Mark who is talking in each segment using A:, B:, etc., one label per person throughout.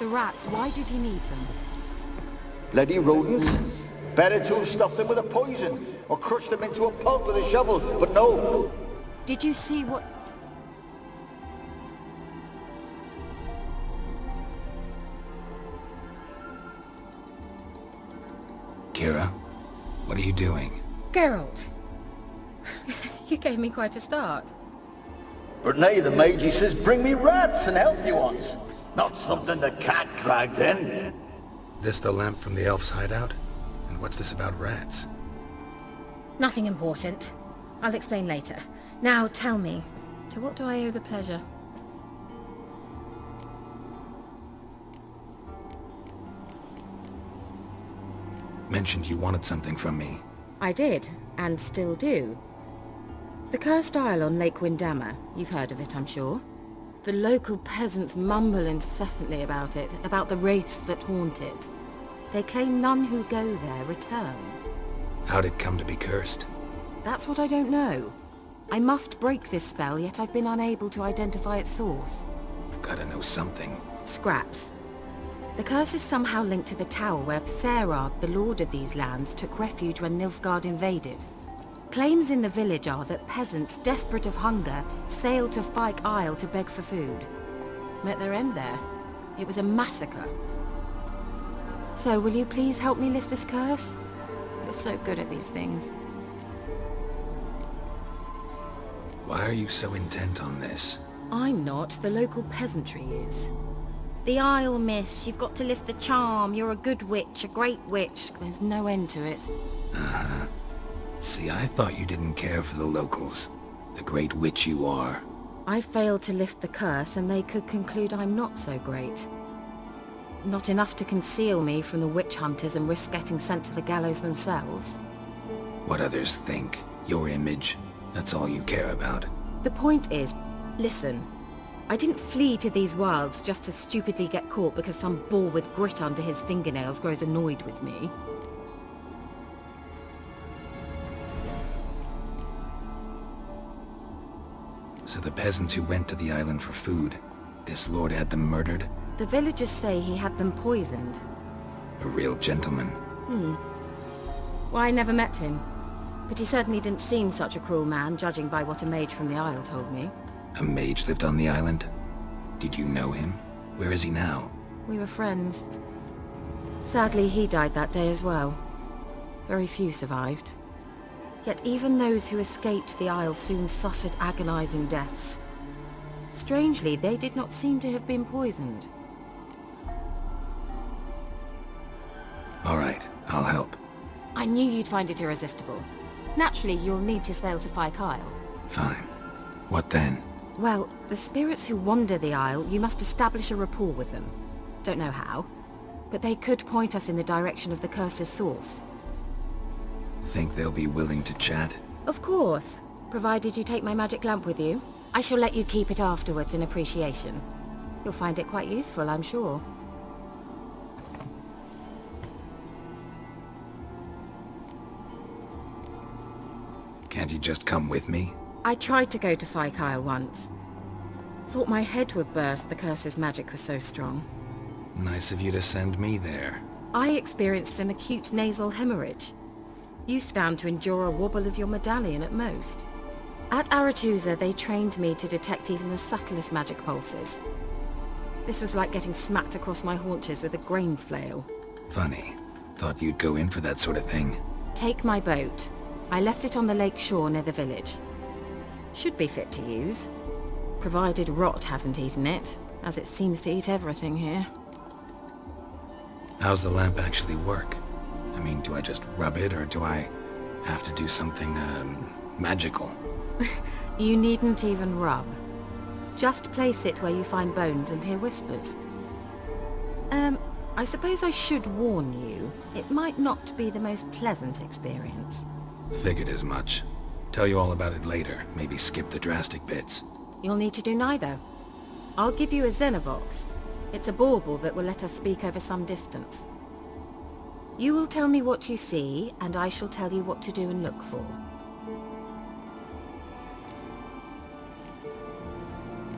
A: the rats, why did he need them?
B: Bloody rodents. Better to have stuffed them with a poison, or crushed them into a pulp with a shovel, but no.
A: Did you see what...
C: Keira, what are you doing?
A: Geralt! You gave me quite a start.
B: But now the mage, he says, bring me rats and healthy ones. Not something the cat dragged in.
C: This the lamp from the elf's hideout? And what's this about rats?
A: Nothing important. I'll explain later. Now tell me, to what do I owe the pleasure?
C: Mentioned you wanted something from me.
A: I did, and still do. The cursed isle on Lake Windammer. You've heard of it, I'm sure. The local peasants mumble incessantly about it, about the wraiths that haunt it. They claim none who go there return.
C: How'd it come to be cursed?
A: That's what I don't know. I must break this spell, yet I've been unable to identify its source.
C: Gotta know something.
A: Scraps. The curse is somehow linked to the tower where Serard, the lord of these lands, took refuge when Nilfgaard invaded. Claims in the village are that peasants, desperate of hunger, sailed to Fyke Isle to beg for food. Met their end there. It was a massacre. So, will you please help me lift this curse? You're so good at these things.
C: Why are you so intent on this?
A: I'm not. The local peasantry is. The Isle, miss. You've got to lift the charm. You're a good witch, a great witch. There's no end to it.
C: Uh-huh. See, I thought you didn't care for the locals. The great witch you are.
A: I failed to lift the curse, and they could conclude I'm not so great. Not enough to conceal me from the witch hunters and risk getting sent to the gallows themselves.
C: What others think. Your image. That's all you care about.
A: The point is, listen. I didn't flee to these wilds just to stupidly get caught because some boar with grit under his fingernails grows annoyed with me.
C: So the peasants who went to the island for food, this lord had them murdered?
A: The villagers say he had them poisoned.
C: A real gentleman.
A: Well, I never met him. But he certainly didn't seem such a cruel man, judging by what a mage from the Isle told me.
C: A mage lived on the island? Did you know him? Where is he now?
A: We were friends. Sadly, he died that day as well. Very few survived. Yet even those who escaped the Isle soon suffered agonizing deaths. Strangely, they did not seem to have been poisoned.
C: All right, I'll help.
A: I knew you'd find it irresistible. Naturally, you'll need to sail to Fyke Isle.
C: Fine. What then?
A: Well, the spirits who wander the Isle, you must establish a rapport with them. Don't know how, but they could point us in the direction of the curse's source.
C: Think they'll be willing to chat?
A: Of course, provided you take my magic lamp with you. I shall let you keep it afterwards in appreciation. You'll find it quite useful, I'm sure.
C: Can't you just come with me?
A: I tried to go to Fyke Isle once. Thought my head would burst, the curse's magic was so strong.
C: Nice of you to send me there.
A: I experienced an acute nasal hemorrhage. You stand to endure a wobble of your medallion at most. At Aretusa, they trained me to detect even the subtlest magic pulses. This was like getting smacked across my haunches with a grain flail.
C: Funny. Thought you'd go in for that sort of thing.
A: Take my boat. I left it on the lake shore near the village. Should be fit to use. Provided rot hasn't eaten it, as it seems to eat everything here.
C: How's the lamp actually work? I mean, do I just rub it, or do I have to do something, magical?
A: You needn't even rub. Just place it where you find bones and hear whispers. I suppose I should warn you, it might not be the most pleasant experience.
C: Figured as much. Tell you all about it later, maybe skip the drastic bits.
A: You'll need to do neither. I'll give you a Xenovox. It's a bauble that will let us speak over some distance. You will tell me what you see, and I shall tell you what to do and look for.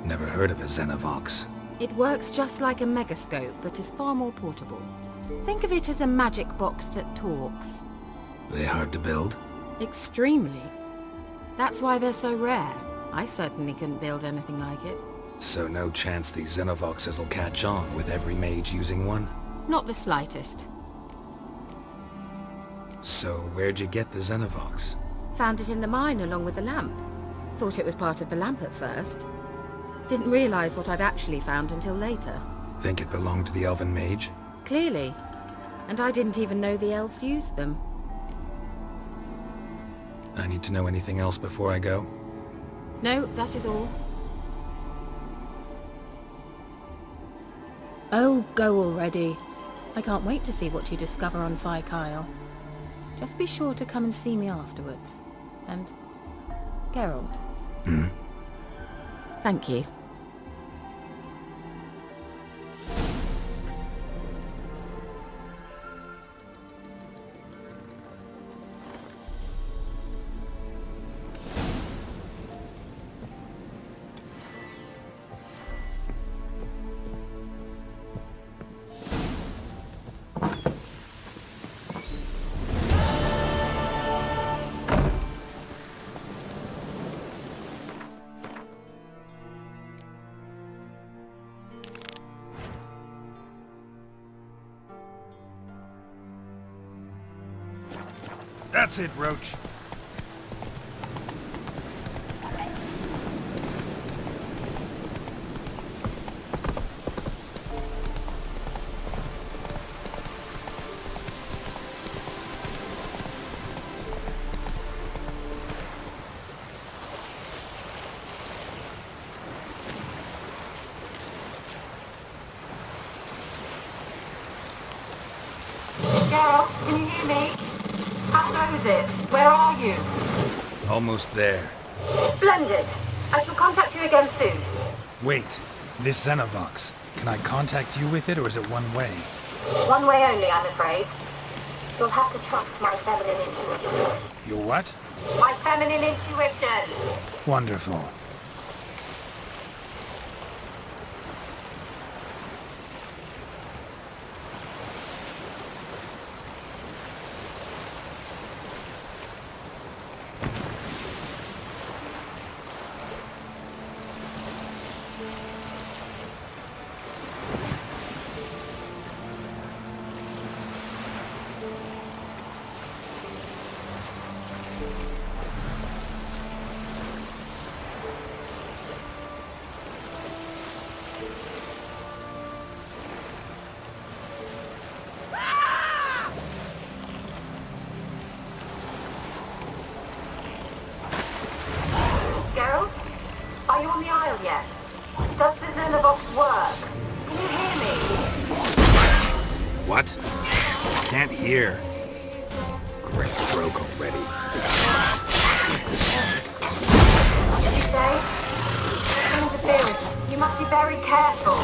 C: Never heard of a Xenovox.
A: It works just like a megascope, but is far more portable. Think of it as a magic box that talks.
C: They hard to build?
A: Extremely. That's why they're so rare. I certainly couldn't build anything like it.
C: So no chance these Xenovoxes will catch on with every mage using one?
A: Not the slightest.
C: So where'd you get the Xenovox?
A: Found it in the mine along with the lamp. Thought it was part of the lamp at first. Didn't realize what I'd actually found until later.
C: Think it belonged to the elven mage?
A: Clearly. And I didn't even know the elves used them.
C: I need to know anything else before I go?
A: No, that is all. Oh, go already. I can't wait to see what you discover on Kyle. Just be sure to come and see me afterwards. And... Geralt.
C: Hmm?
A: Thank you.
D: That's it, Roach.
A: Geralt, can you hear me? How goes it? Where are you?
C: Almost there.
A: Splendid. I shall contact you again soon.
D: Wait, this Xenovox. Can I contact you with it, or is it one way?
A: One way only, I'm afraid. You'll have to trust my feminine intuition.
D: Your what?
A: My feminine intuition!
D: Wonderful.
A: Geralt? Are you on the Isle yet? Does the Xenovox work? Can you hear me?
C: What? Can't hear. Great, broke already.
A: What did you say? Interference. You must be very careful.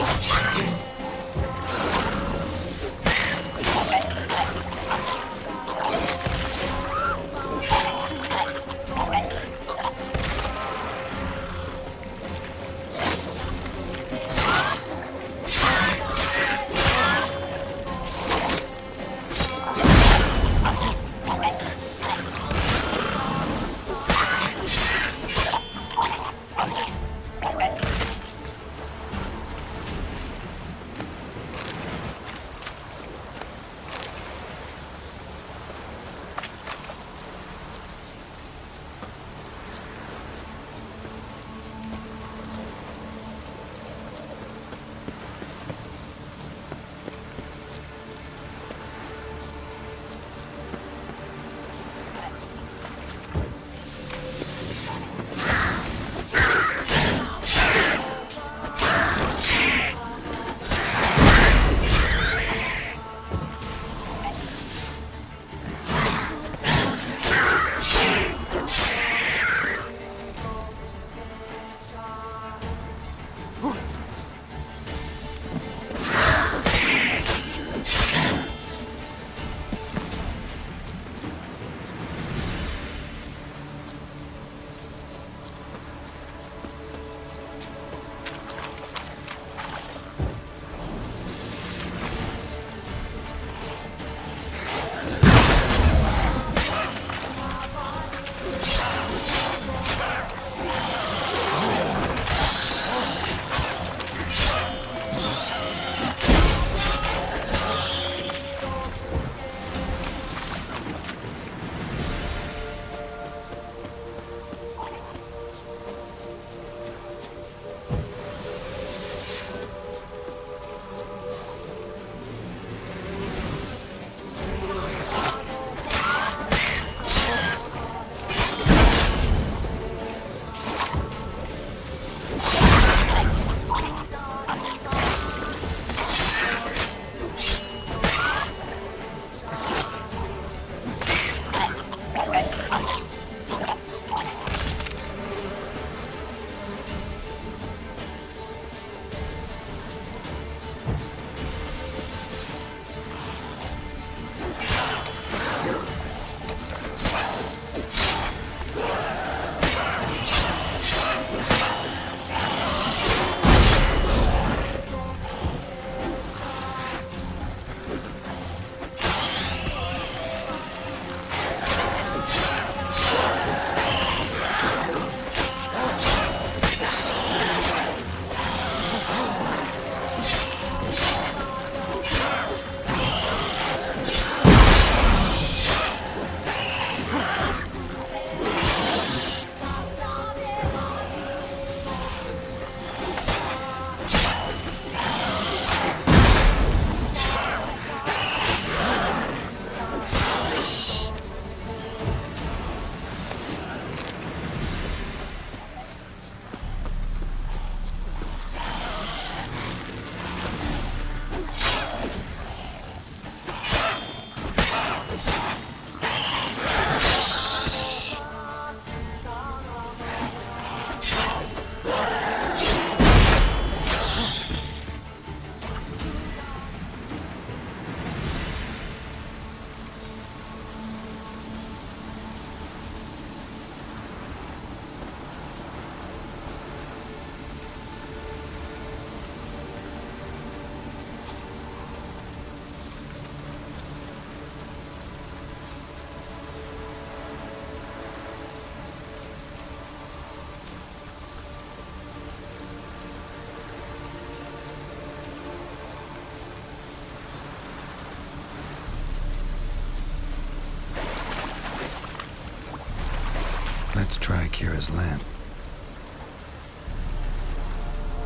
C: Let's try Keira's lamp.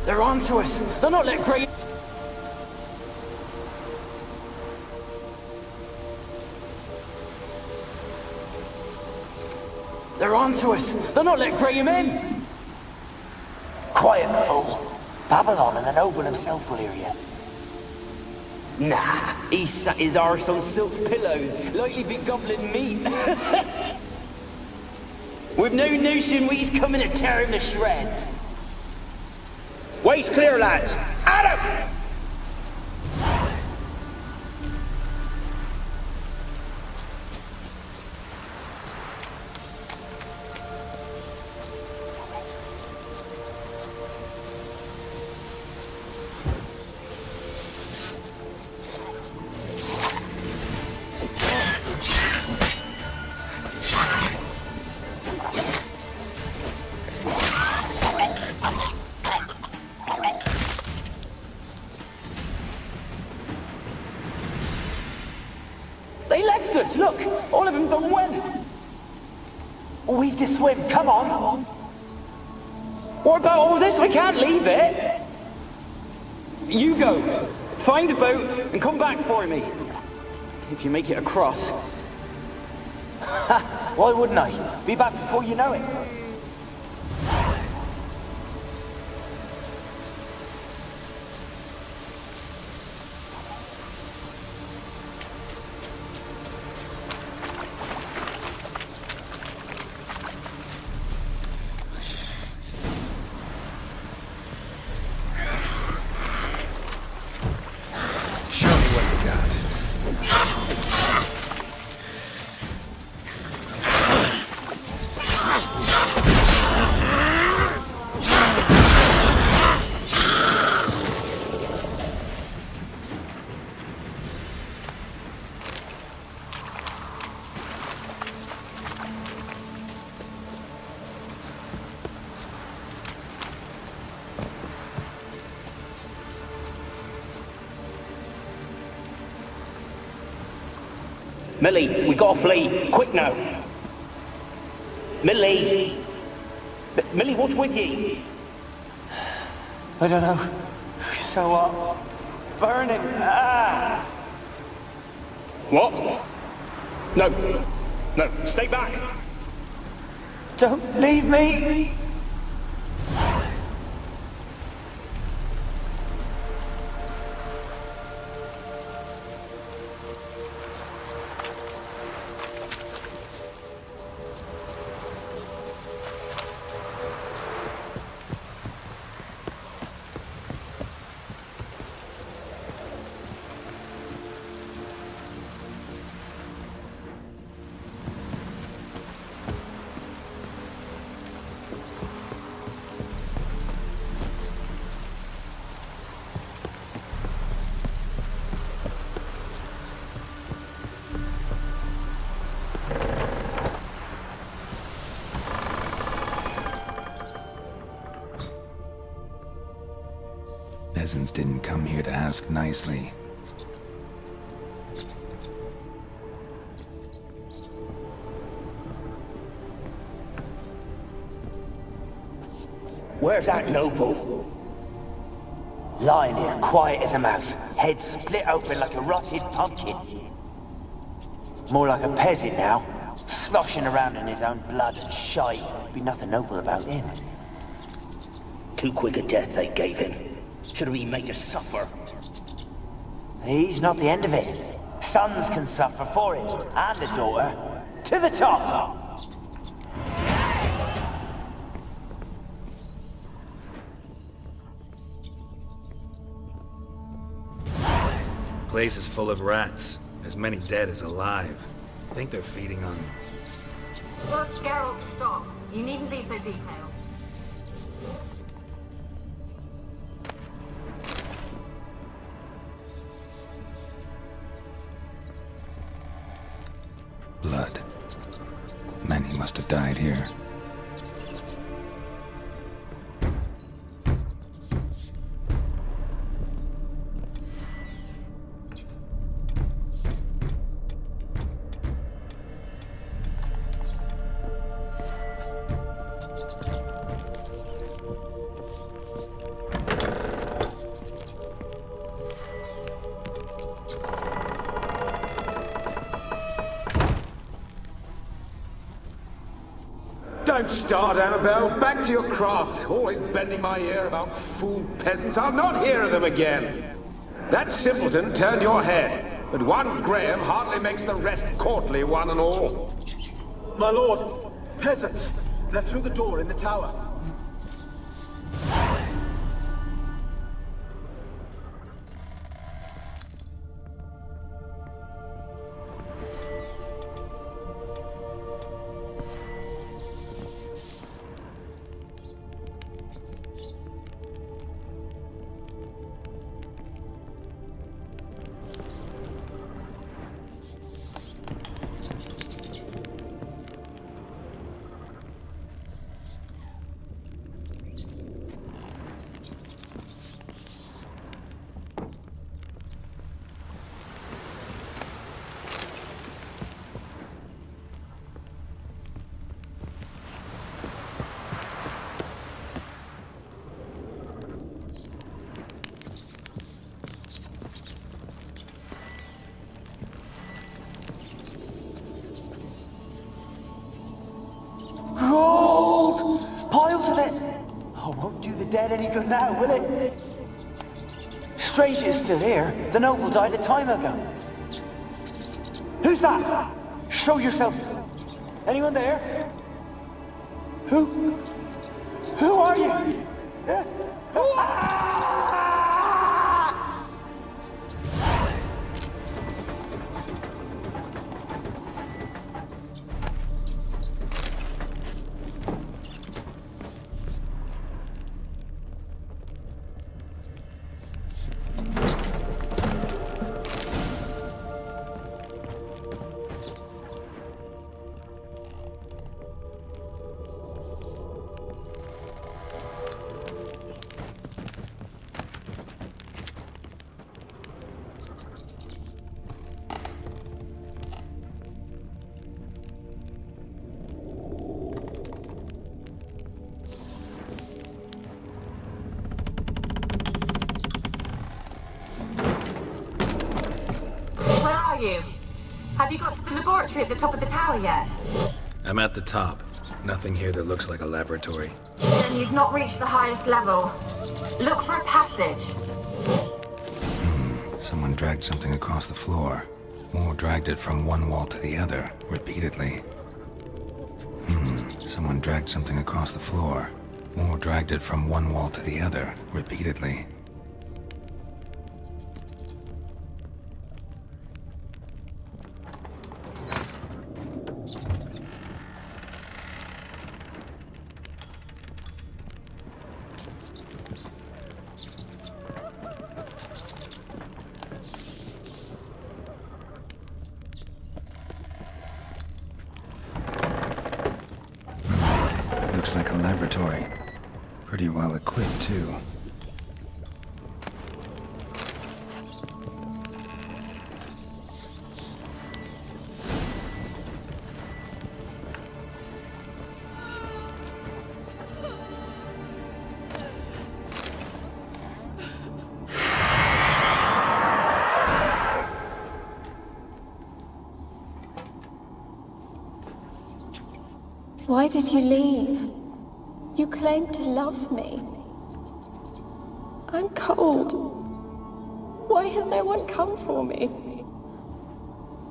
E: They're onto us. They'll not let Grey... They're onto us. They'll not let Graham in.
F: Quiet, fool. Babylon and the noble himself will hear you.
E: Nah, he sat his arse on silk pillows, likely be gobbling meat. With no notion we's coming to tear him to shreds.
B: Way's clear, lads. At him!
E: They left us, look! All of them done went!
F: We've to swim, come on!
E: What about all this? I can't leave it! You go. Find a boat and come back for me. If you make it across.
F: Why wouldn't I? Be back before you know it.
C: Show me what you got.
E: Millie, we gotta flee. Quick now. Millie! Millie, what's with you?
F: I don't know. So what? Burning. Ah!
E: What? No. No, stay back.
F: Don't leave me!
C: Peasants didn't come here to ask nicely.
F: Where's that noble? Lying here, quiet as a mouse, head split open like a rotted pumpkin. More like a peasant now, sloshing around in his own blood and shite. Be nothing noble about him.
E: Too quick a death they gave him. Should have been made to suffer.
F: He's not the end of it. Sons can suffer for it, and a daughter. To the top!
D: Place is full of rats. As many dead as alive. I think they're feeding on...
A: Look, Geralt, stop. You needn't be so detailed.
C: Blood. Many must have died here.
G: Don't start, Annabelle. Back to your craft. Always bending my ear about fool peasants. I'll not hear of them again. That simpleton turned your head, but one Graham hardly makes the rest courtly, one and all.
B: My lord, peasants. They're through the door in the tower.
F: Gold! Piles of it! Oh, won't do the dead any good now, will it? Strange it's still here. The noble died a time ago. Who's that? Show yourself. Anyone there? Who? Who are you?
A: You? Have you got to the laboratory at the top of the tower yet?
C: I'm at the top. Nothing here that looks like a laboratory.
A: Then you've not reached the highest level. Look for a passage.
C: Someone dragged something across the floor. Or dragged it from one wall to the other, repeatedly. Someone dragged something across the floor. Or dragged it from one wall to the other, repeatedly. Looks like a laboratory. Pretty well equipped, too.
H: Why did you leave? You claimed to love me. I'm cold. Why has no one come for me?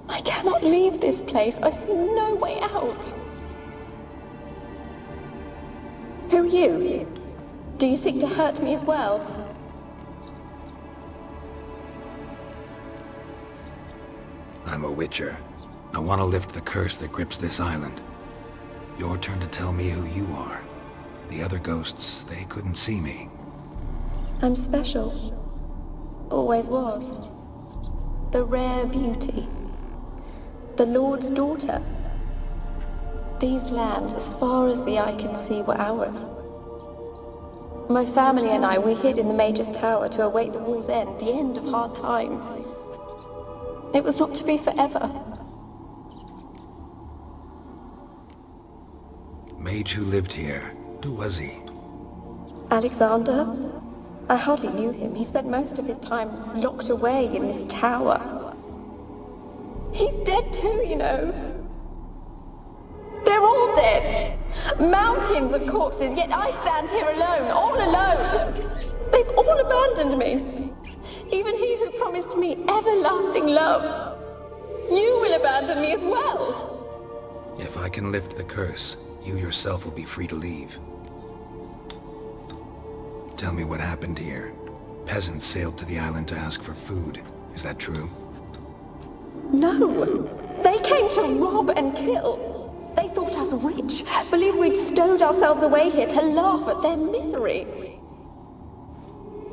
H: I cannot leave this place. I see no way out. Who are you? Do you seek to hurt me as well?
C: I'm a witcher. I want to lift the curse that grips this island. Your turn to tell me who you are. The other ghosts, they couldn't see me.
H: I'm special. Always was. The rare beauty. The Lord's daughter. These lands, as far as the eye can see, were ours. My family and I, we hid in the Major's Tower to await the war's end, the end of hard times. It was not to be forever.
C: Mage who lived here. Who was he?
H: Alexander? I hardly knew him. He spent most of his time locked away in this tower. He's dead too, you know. They're all dead. Mountains of corpses, yet I stand here alone, all alone. They've all abandoned me. Even he who promised me everlasting love. You will abandon me as well.
C: If I can lift the curse, you yourself will be free to leave. Tell me what happened here. Peasants sailed to the island to ask for food. Is that true?
H: No. They came to rob and kill. They thought us rich, believed we'd stowed ourselves away here to laugh at their misery.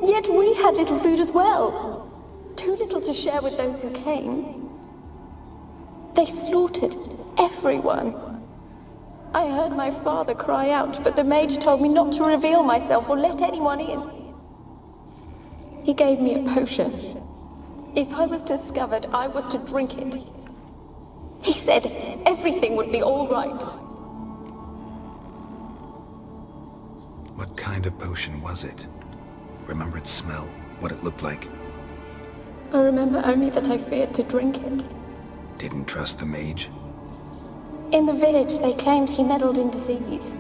H: Yet we had little food as well. Too little to share with those who came. They slaughtered everyone. I heard my father cry out, but the mage told me not to reveal myself or let anyone in. He gave me a potion. If I was discovered, I was to drink it. He said everything would be all right.
C: What kind of potion was it? Remember its smell? What it looked like?
H: I remember only that I feared to drink it.
C: Didn't trust the mage?
H: In the village, they claimed he meddled in disease.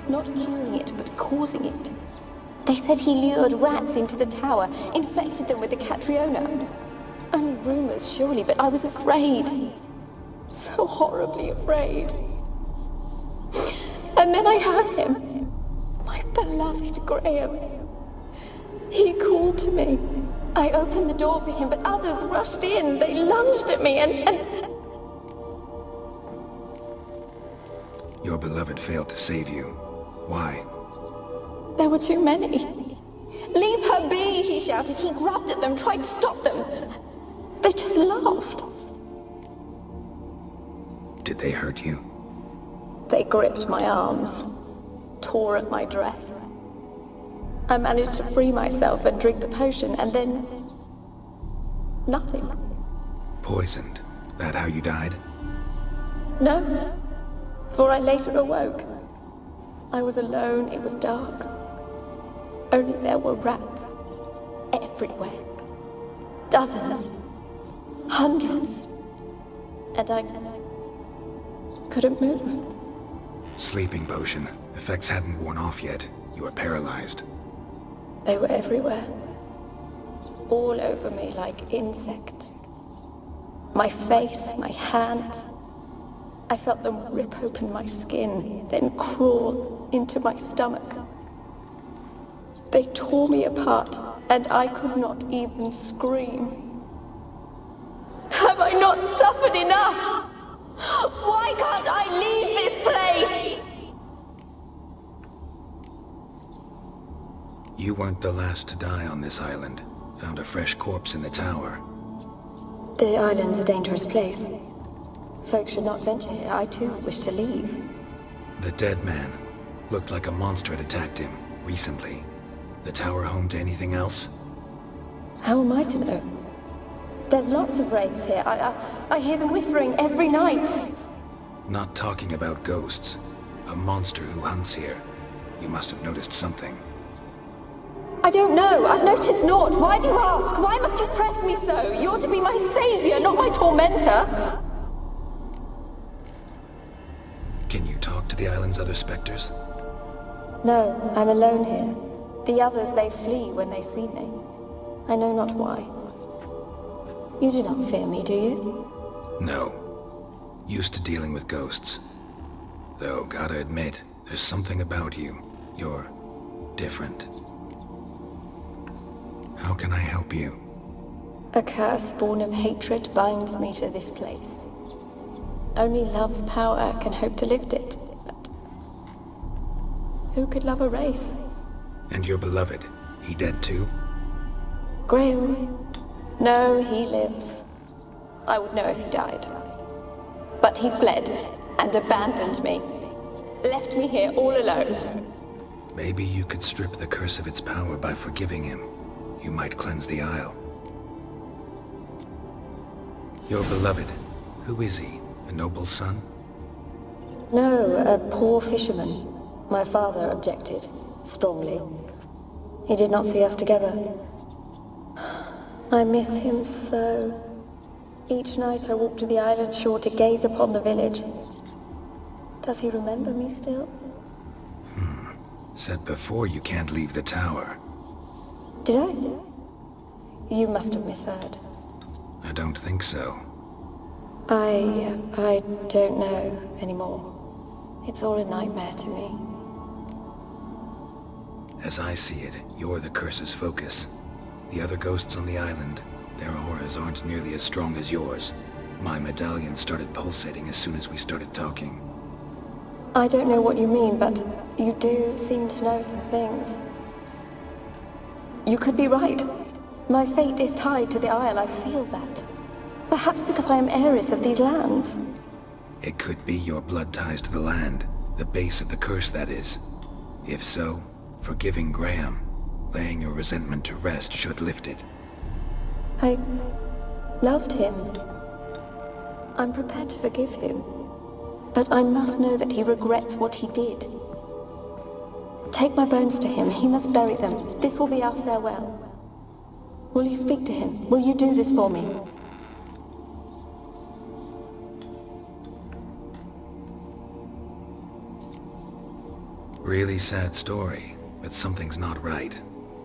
H: Not curing it, but causing it. They said he lured rats into the tower, infected them with the Catriona. Only rumors, surely, but I was afraid. So horribly afraid. And then I heard him. My beloved Graham. He called to me. I opened the door for him, but others rushed in. They lunged at me and...
C: Your beloved failed to save you. Why?
H: There were too many. Leave her be, he shouted. He grabbed at them, tried to stop them. They just laughed.
C: Did they hurt you?
H: They gripped my arms, tore at my dress. I managed to free myself and drink the potion, and then... nothing.
C: Poisoned? That how you died?
H: No, for I later awoke. I was alone, it was dark. Only there were rats everywhere. Dozens. Hundreds. And I couldn't move.
C: Sleeping potion. Effects hadn't worn off yet. You were paralyzed.
H: They were everywhere. All over me like insects. My face, my hands. I felt them rip open my skin, then crawl into my stomach. They tore me apart, and I could not even scream. Have I not suffered enough? Why can't I leave this place?
C: You weren't the last to die on this island. Found a fresh corpse in the tower.
H: The island's a dangerous place. Folks should not venture here. I too wish to leave.
C: The dead man. Looked like a monster had attacked him, recently. The tower home to anything else?
H: How am I to know? There's lots of wraiths here. I hear them whispering every night.
C: Not talking about ghosts. A monster who hunts here. You must have noticed something.
H: I don't know. I've noticed naught. Why do you ask? Why must you press me so? You're to be my savior, not my tormentor.
C: Can you talk to the island's other specters?
H: No, I'm alone here. The others, they flee when they see me. I know not why. You do not fear me, do you?
C: No. Used to dealing with ghosts. Though, gotta admit, there's something about you. You're different. How can I help you?
H: A curse born of hatred binds me to this place. Only love's power can hope to lift it, but who could love a wraith?
C: And your beloved, he dead too?
H: Graham? No, he lives. I would know if he died. But he fled and abandoned me. Left me here all alone.
C: Maybe you could strip the curse of its power by forgiving him. You might cleanse the isle. Your beloved, who is he? A noble son?
H: No, a poor fisherman. My father objected, strongly. He did not see us together. I miss him so. Each night I walk to the island shore to gaze upon the village. Does he remember me still?
C: Said before you can't leave the tower.
H: Did I? You must have misheard.
C: I don't think so.
H: I don't know anymore. It's all a nightmare to me.
C: As I see it, you're the curse's focus. The other ghosts on the island, their auras aren't nearly as strong as yours. My medallion started pulsating as soon as we started talking.
H: I don't know what you mean, but you do seem to know some things. You could be right. My fate is tied to the Isle, I feel that. Perhaps because I am heiress of these lands.
C: It could be your blood ties to the land, the base of the curse, that is. If so, forgiving Graham, laying your resentment to rest should lift it.
H: I loved him. I'm prepared to forgive him. But I must know that he regrets what he did. Take my bones to him. He must bury them. This will be our farewell. Will you speak to him? Will you do this for me?
C: Really sad story, but something's not right.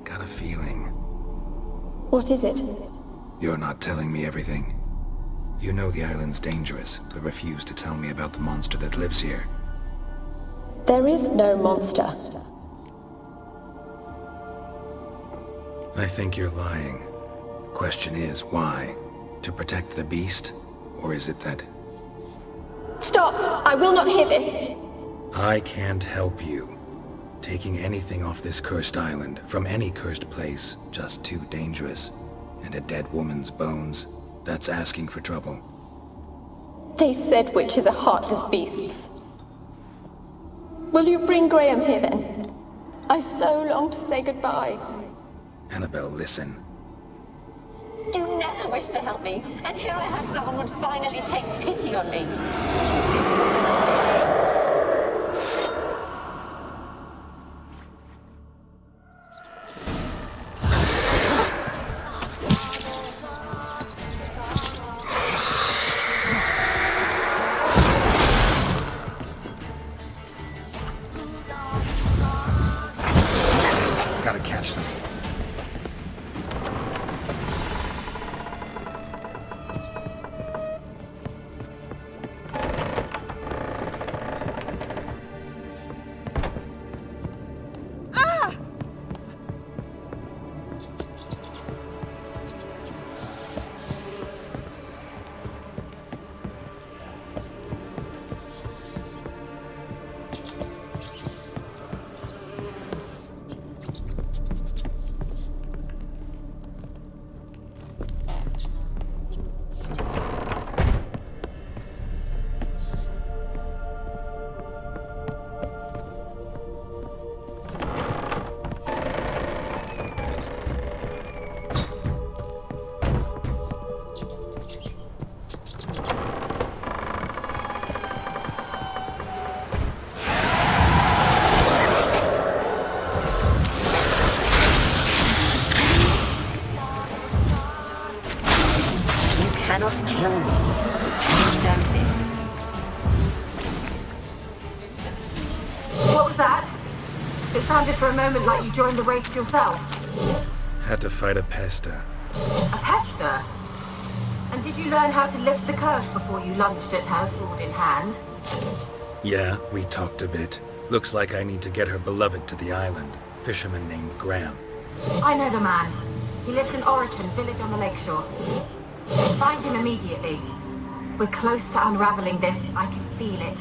C: Got a feeling.
H: What is it?
C: You're not telling me everything. You know the island's dangerous, but refuse to tell me about the monster that lives here.
H: There is no monster.
C: I think you're lying. Question is, why? To protect the beast? Or is it that...
H: Stop! I will not hear this!
C: I can't help you. Taking anything off this cursed island, from any cursed place, just too dangerous. And a dead woman's bones, that's asking for trouble.
H: They said witches are heartless beasts. Will you bring Graham here then? I so long to say goodbye.
C: Annabelle, listen.
H: You never wished to help me, and here I have someone would finally take pity on me.
C: Gotta catch them.
A: Cannot kill me. You know this. What was that? It sounded for a moment like you joined the race yourself.
D: Had to fight a pester.
A: A pester? And did you learn how to lift the curse before you lunged at her, sword in hand?
D: Yeah, we talked a bit. Looks like I need to get her beloved to the island. Fisherman named Graham.
A: I know the man. He lives in Oriton, village on the lakeshore. Find him immediately. We're close to unraveling this. I can feel it.